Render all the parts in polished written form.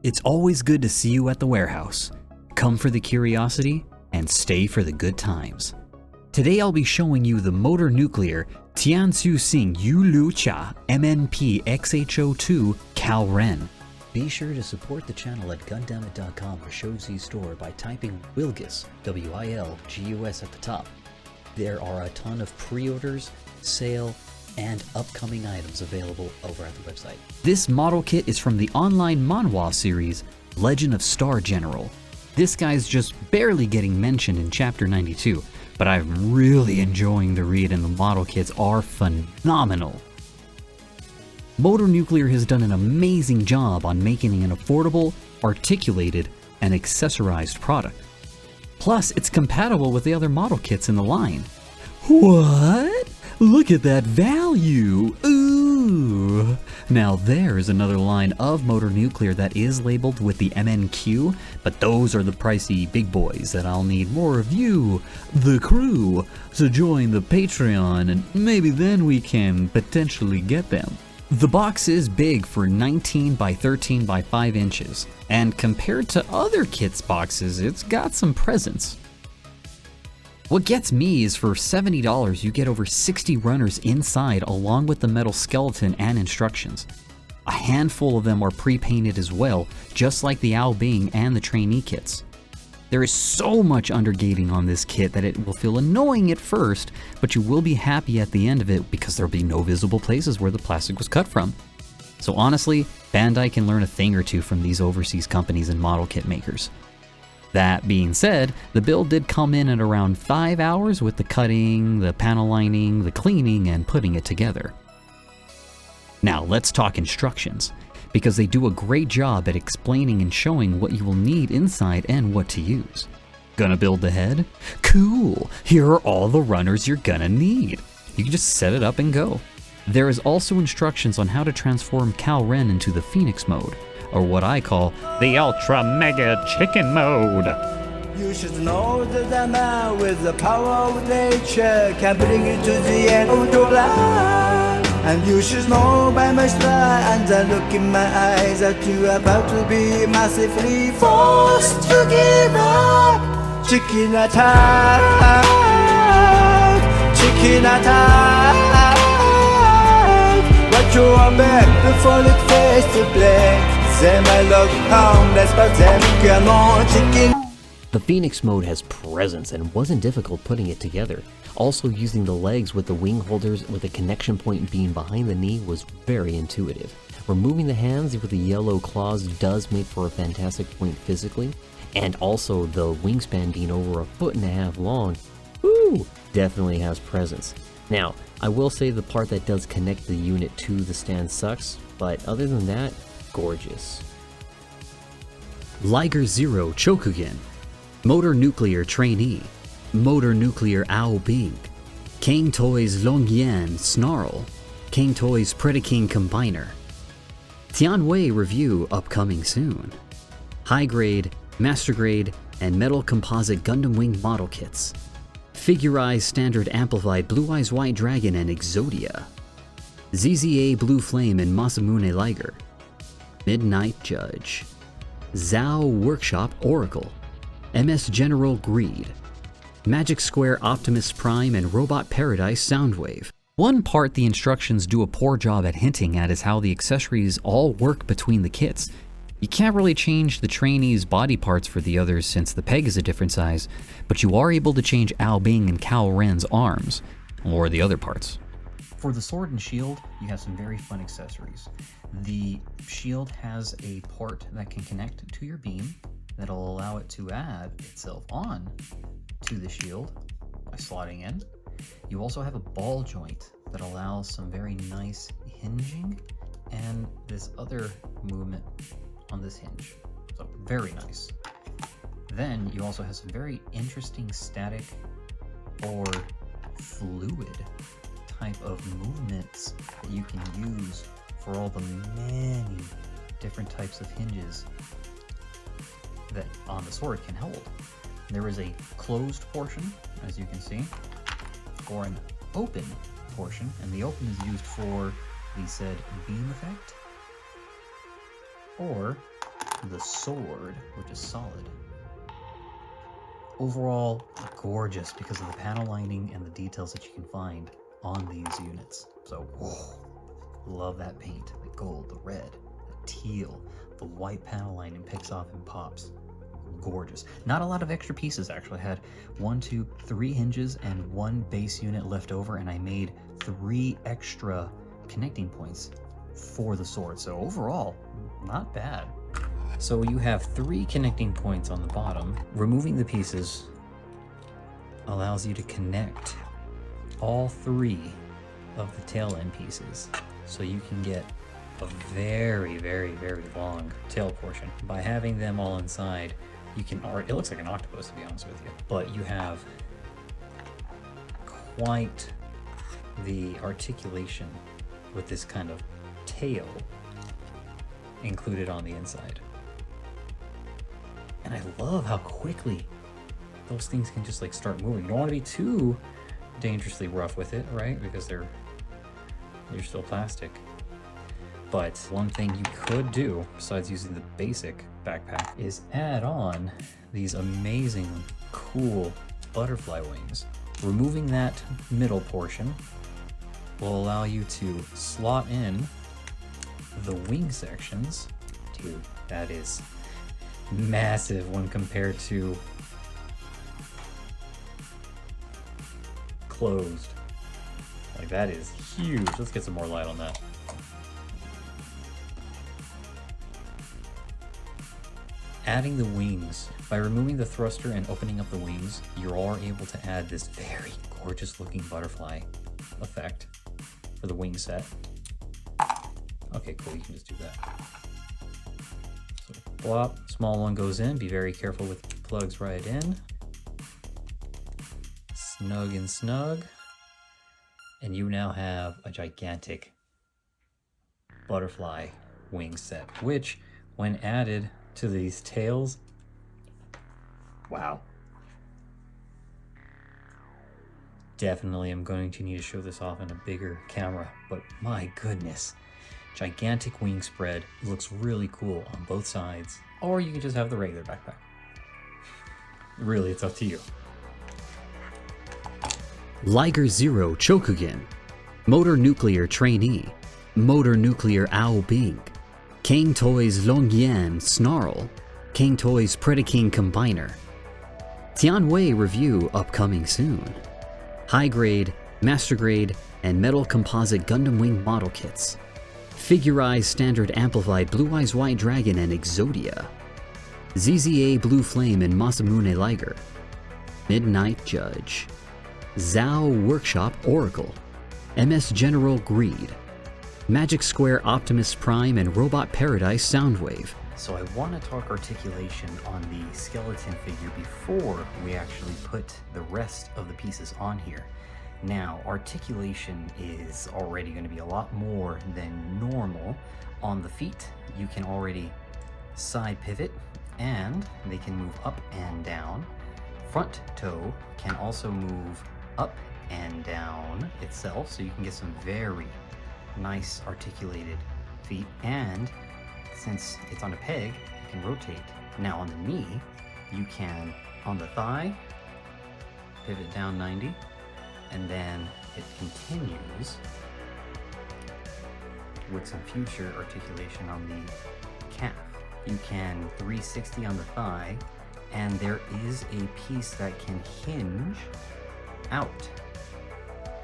It's always good to see you at the warehouse. Come for the curiosity and stay for the good times. Today I'll be showing you the Motor Nuclear Tiansu Xing Yulu Cha MNP XH02 Cao Ren. Be sure to support the channel at Gundamit.com or Shozi store by typing Wilgus, W-I-L-G-U-S at the top. There are a ton of pre-orders, sale, and upcoming items available over at the website. This model kit is from the online manhwa series, Legend of Star General. This guy's just barely getting mentioned in Chapter 92, but I'm really enjoying the read and the model kits are phenomenal. Motor Nuclear has done an amazing job on making an affordable, articulated, and accessorized product. Plus, it's compatible with the other model kits in the line. What? Look at that value! Ooh! Now there's another line of Motor Nuclear that is labeled with the MNQ, but those are the pricey big boys that I'll need more of you, the crew, to join the Patreon, and maybe then we can potentially get them. The box is big for 19 by 13 by 5 inches, and compared to other kits boxes, it's got some presence. What gets me is for $70 you get over 60 runners inside along with the metal skeleton and instructions. A handful of them are pre-painted as well, just like the Ao Bing and the trainee kits. There is so much undergating on this kit that it will feel annoying at first, but you will be happy at the end of it because there will be no visible places where the plastic was cut from. So honestly, Bandai can learn a thing or two from these overseas companies and model kit makers. That being said, the build did come in at around 5 hours with the cutting, the panel lining, the cleaning, and putting it together. Now let's talk instructions, because they do a great job at explaining and showing what you will need inside and what to use. Gonna build the head? Cool! Here are all the runners you're gonna need. You can just set it up and go. There is also instructions on how to transform Cao Ren into the Phoenix mode, or what I call the Ultra Mega Chicken mode. You should know that a man with the power of nature can bring you to the end of your life. And you should know by my smile and the look in my eyes that you are about to be massively forced to give up. Chicken attack, chicken attack. Watch your back before it fades to black. The Phoenix mode has presence and wasn't difficult putting it together. Also, using the legs with the wing holders with a connection point being behind the knee was very intuitive. Removing the hands with the yellow claws does make for a fantastic point physically, and also the wingspan being over 1.5 feet long, woo, definitely has presence. Now, I will say the part that does connect the unit to the stand sucks, but other than that, gorgeous. Liger Zero Chokugen, Motor Nuclear Trainee, Motor Nuclear Ao Bing, Kang Toys Longyan Snarl, Kang Toys Predaking Combiner. Tianwei review upcoming soon. High grade, master grade, and metal composite Gundam Wing model kits. Figurized standard amplified Blue Eyes White Dragon and Exodia. ZZA Blue Flame and Masamune Liger. Midnight Judge, Zhao Workshop Oracle, MS General Greed, Magic Square Optimus Prime, and Robot Paradise Soundwave. One part the instructions do a poor job at hinting at is how the accessories all work between the kits. You can't really change the trainee's body parts for the others since the peg is a different size, but you are able to change Ao Bing and Cao Ren's arms, or the other parts. For the sword and shield, you have some very fun accessories. The shield has a port that can connect to your beam that'll allow it to add itself on to the shield by slotting in. You also have a ball joint that allows some very nice hinging and this other movement on this hinge. So very nice. Then you also have some very interesting static or fluid type of movements that you can use for all the many different types of hinges that on the sword can hold. There is a closed portion, as you can see, or an open portion, and the open is used for the said beam effect, or the sword, which is solid. Overall, gorgeous because of the panel lining and the details that you can find on these units. So, whoa, love that paint. The gold, the red, the teal, the white panel lining picks off and pops. Gorgeous. Not a lot of extra pieces actually. I had 1, 2, 3 hinges and 1 base unit left over, and I made 3 extra connecting points for the sword. So overall, not bad. So you have 3 connecting points on the bottom. Removing the pieces allows you to connect all 3 of the tail end pieces. So you can get a very, very, very long tail portion. By having them all inside, you can, it looks like an octopus to be honest with you, but you have quite the articulation with this kind of tail included on the inside. And I love how quickly those things can just like start moving. You don't want to be too dangerously rough with it, right? Because they're still plastic. But one thing you could do, besides using the basic backpack, is add on these amazing, cool butterfly wings. Removing that middle portion will allow you to slot in the wing sections. Dude, that is massive when compared to closed. Like, that is huge. Let's get some more light on that. Adding the wings. By removing the thruster and opening up the wings, you are able to add this very gorgeous looking butterfly effect for the wing set. Okay, cool, you can just do that. So, plop, small one goes in, be very careful with the plugs right in. Snug and snug. And you now have a gigantic butterfly wing set, which when added to these tails, wow. Definitely I'm going to need to show this off in a bigger camera, but my goodness. Gigantic wing spread, looks really cool on both sides, or you can just have the regular backpack. Really, it's up to you. Liger Zero Chokugen, Motor Nuclear Trainee, Motor Nuclear Ao Bing, Kang Toys Longyan Snarl, Kang Toys Predaking Combiner. Tianwei review upcoming soon. High grade, master grade, and metal composite Gundam Wing model kits. Figurized standard amplified Blue Eyes White Dragon and Exodia. ZZA Blue Flame and Masamune Liger. Midnight Judge. Zhao Workshop Oracle. MS General Greed. Magic Square Optimus Prime and Robot Paradise Soundwave. So I want to talk articulation on the skeleton figure before we actually put the rest of the pieces on here. Now, articulation is already going to be a lot more than normal. On the feet, you can already side pivot and they can move up and down. Front toe can also move up and down itself, so you can get some very nice articulated feet, and since it's on a peg, it can rotate. Now on the knee, you can, on the thigh, pivot down 90, and then it continues with some future articulation on the calf. You can 360 on the thigh, and there is a piece that can hinge out,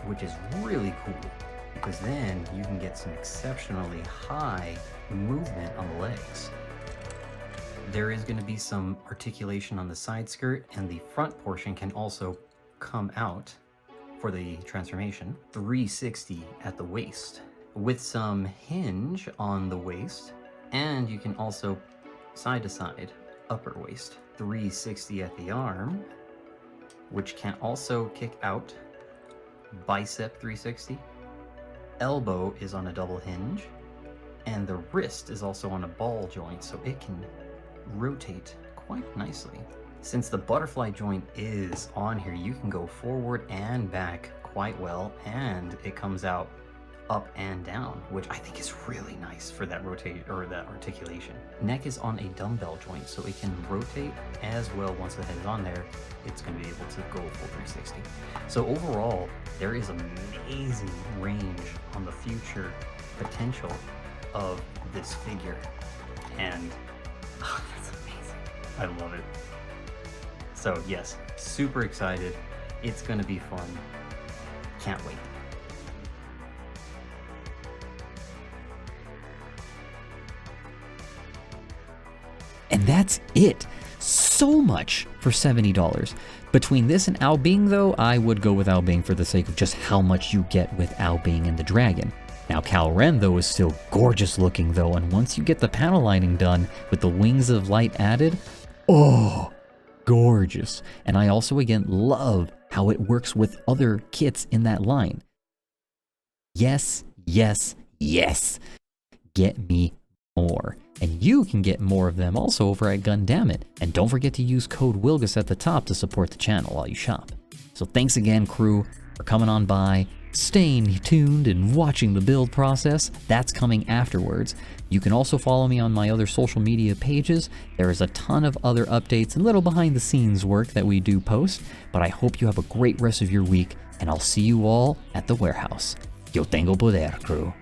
which is really cool, because then you can get some exceptionally high movement on the legs. There is going to be some articulation on the side skirt, and the front portion can also come out for the transformation. 360 at the waist with some hinge on the waist, and you can also side to side upper waist. 360 at the arm, which can also kick out. Bicep 360. Elbow is on a double hinge, and the wrist is also on a ball joint, so it can rotate quite nicely. Since the butterfly joint is on here, you can go forward and back quite well, and it comes out up and down, which I think is really nice for that rotate or that articulation. Neck is on a dumbbell joint, so it can rotate as well. Once the head is on there, it's going to be able to go full 360. So overall, there is amazing range on the future potential of this figure, and that's amazing. I love it. So yes, super excited. It's going to be fun. Can't wait. And that's it. So much for $70. Between this and Ao Bing though, I would go with Ao Bing for the sake of just how much you get with Ao Bing and the dragon. Now Cao Ren though is still gorgeous looking though, and once you get the panel lining done with the wings of light added, oh, gorgeous. And I also again love how it works with other kits in that line. Yes, yes, yes. Get me more. And you can get more of them also over at Gundamit. And don't forget to use code Wilgus at the top to support the channel while you shop. So thanks again, crew, for coming on by, staying tuned and watching the build process. That's coming afterwards. You can also follow me on my other social media pages. There is a ton of other updates and little behind the scenes work that we do post. But I hope you have a great rest of your week, and I'll see you all at the warehouse. Yo tengo poder, crew.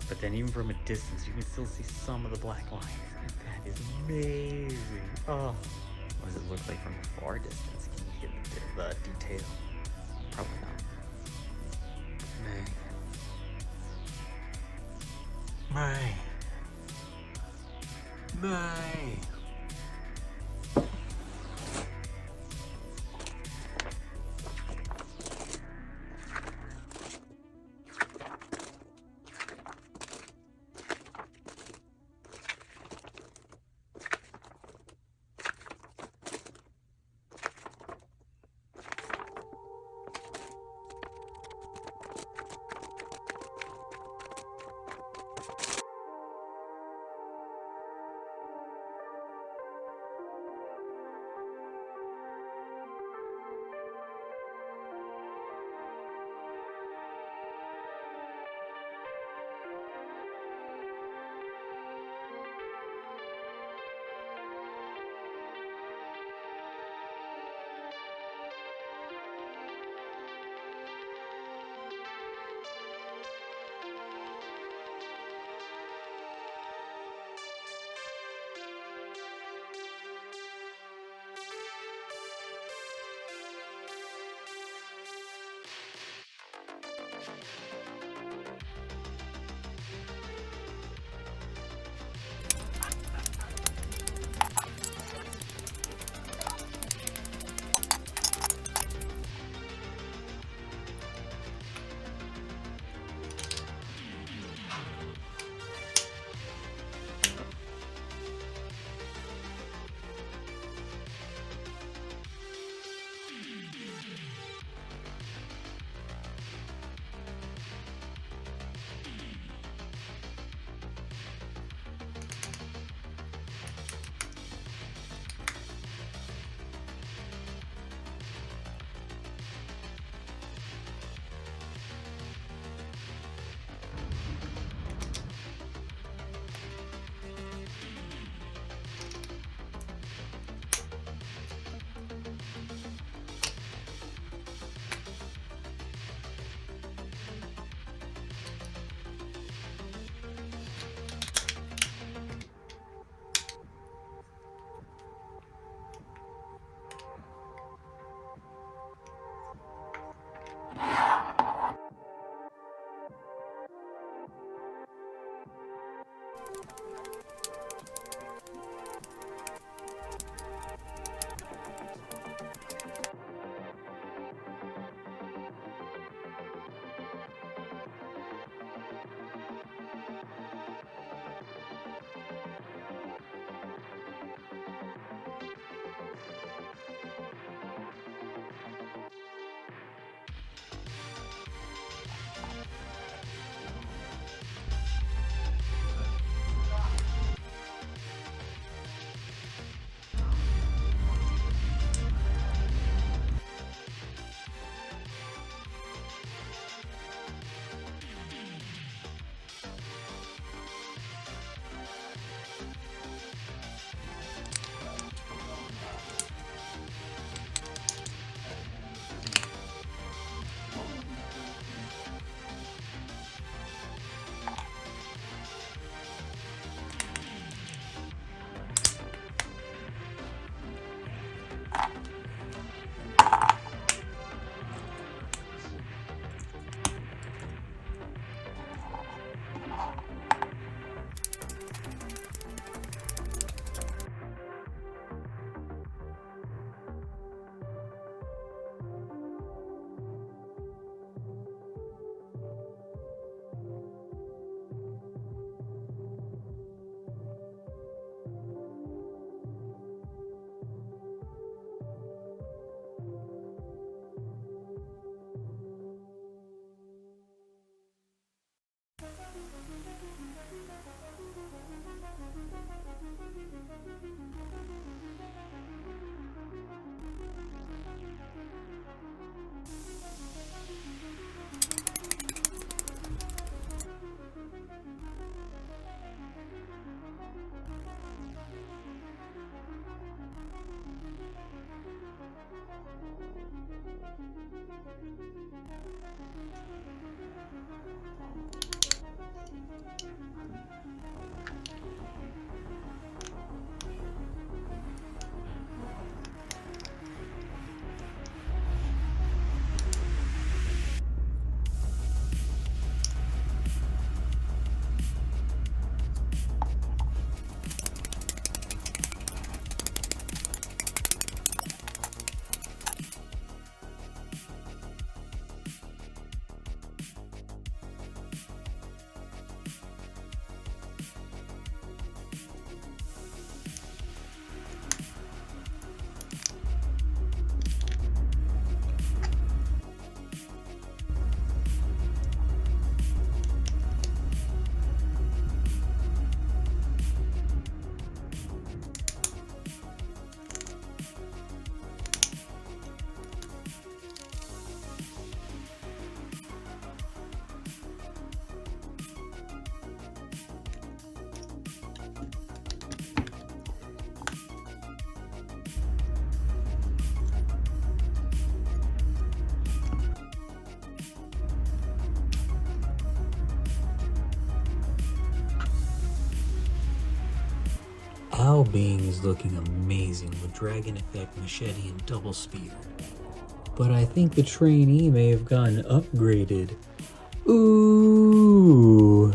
But then even from a distance, you can still see some of the black lines. And that is amazing. Oh, what does it look like from a far distance? Can you get the detail? Probably not. May. Al Bing's looking amazing with Dragon Effect Machete and Double Spear. But I think the trainee may have gotten upgraded. Ooh.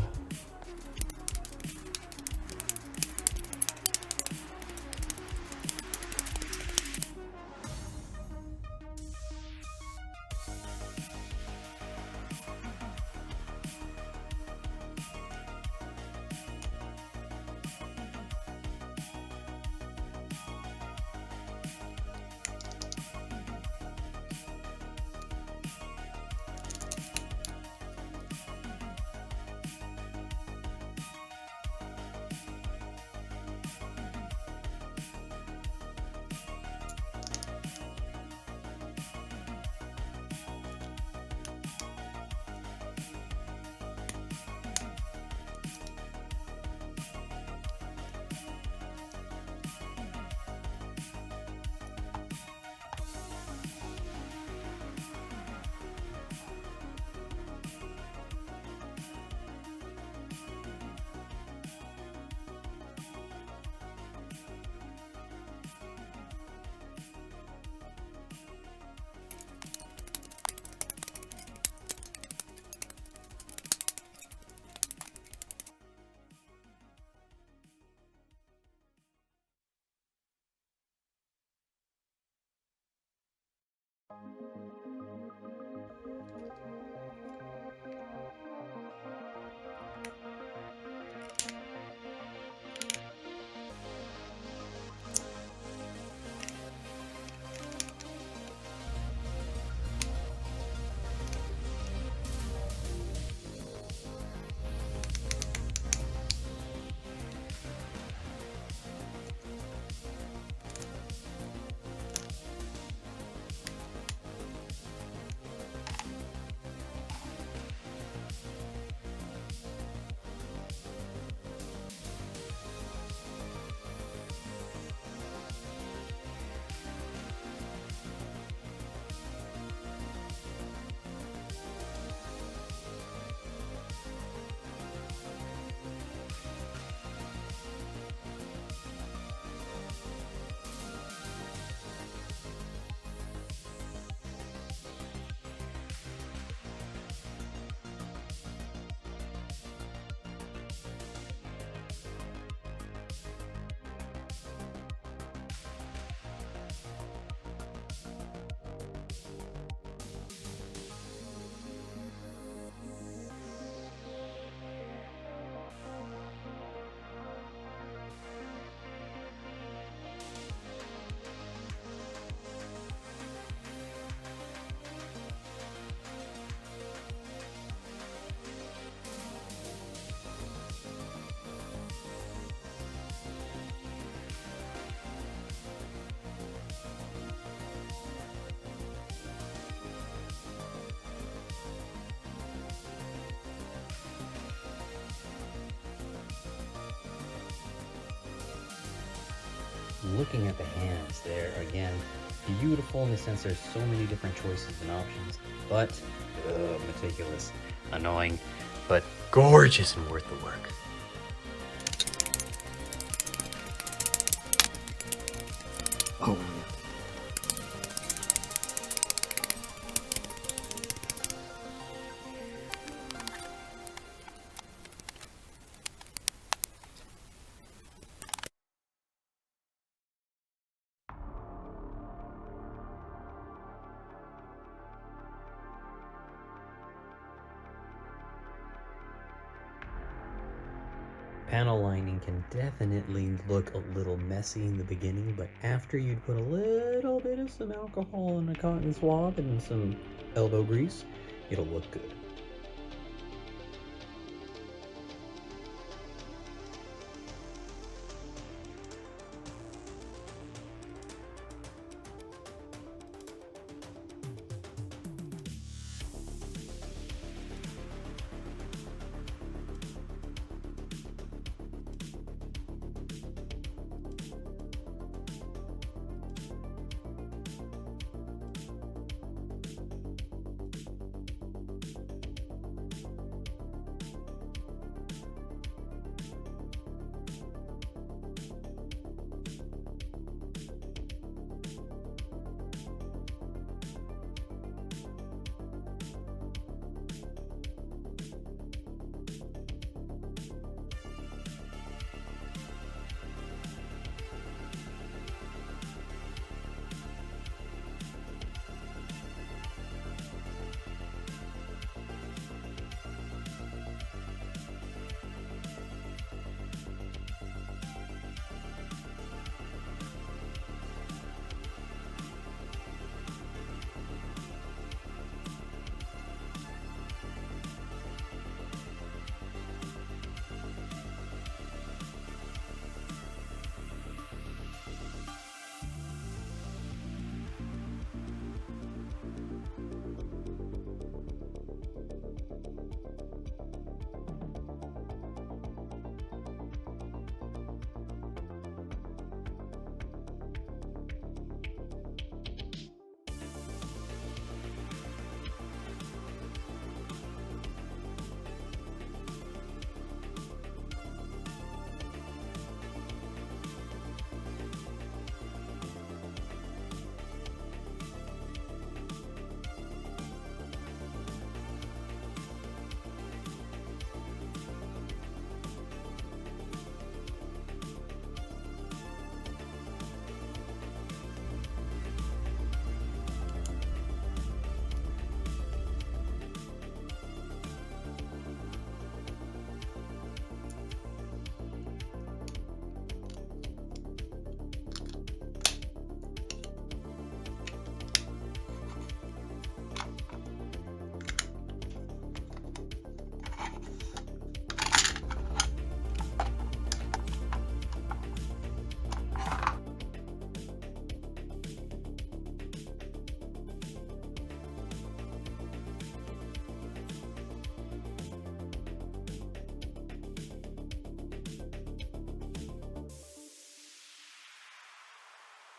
Looking at the hands there again, beautiful in the sense there's so many different choices and options, but meticulous, annoying, but gorgeous and worth the work. Oh. Panel lining can definitely look a little messy in the beginning, but after you put a little bit of some alcohol in a cotton swab and some elbow grease, it'll look good.